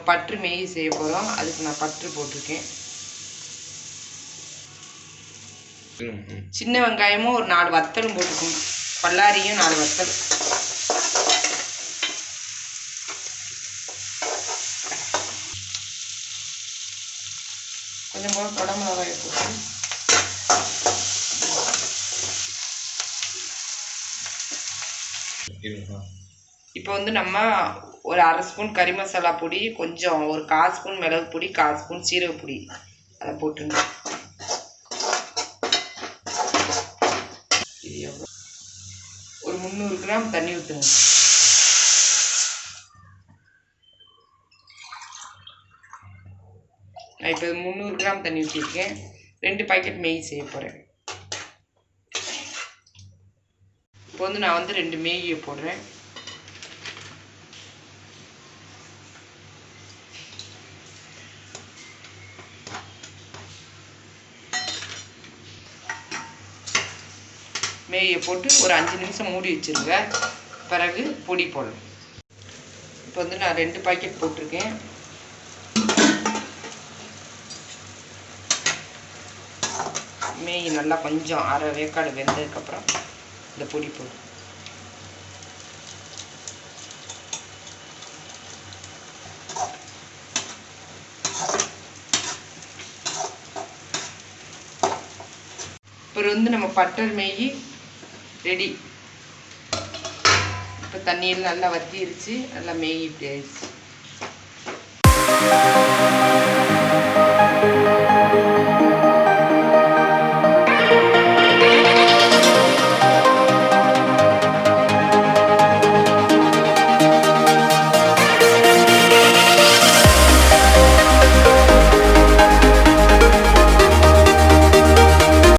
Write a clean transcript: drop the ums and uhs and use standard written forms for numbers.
பற்று மேகி செய்ய போகிறோம். அதுக்கு நான் பற்று போட்டிருக்கேன். சின்ன வெங்காயமும் ஒரு 4 வத்தலும் போட்டுக்கணும். பல்லாரியும் 4 வத்தல். கொஞ்சம் போல குடமிளகாயை போட்டு இப்போ வந்து நம்ம ஒரு 1/2 ஸ்பூன் கறி மசாலா பொடி, கொஞ்சம் ஒரு 1/4 ஸ்பூன் மிளகு பொடி, 1/4 ஸ்பூன் சீரக பொடி அதை போட்டுங்க. ஒரு 300 கிராம் தண்ணி ஊற்றுங்க. நான் இப்போ 300 கிராம் தண்ணி ஊற்றிருக்கேன். 2 பாக்கெட் மேகி செய்ய போகிறேன். இப்போ வந்து நான் வந்து 2 மேகியை போடுறேன். மேகியை போட்டு ஒரு 5 நிமிஷம் மூடி வச்சுருங்க. பிறகு பொடி போடணும். இப்போ வந்து நான் 2 பாக்கெட் போட்டிருக்கேன். மேகி நல்லா கொஞ்சம் அரை வேக்காடு வெந்ததுக்கப்புறம் இந்த பொடி போடும். இப்போ வந்து நம்ம பட்டர் மேகி ரெடி. இப்போ தண்ணியில் நல்லா வத்திருச்சு. நல்லா மேகி இப்படி ஆயிடுச்சு.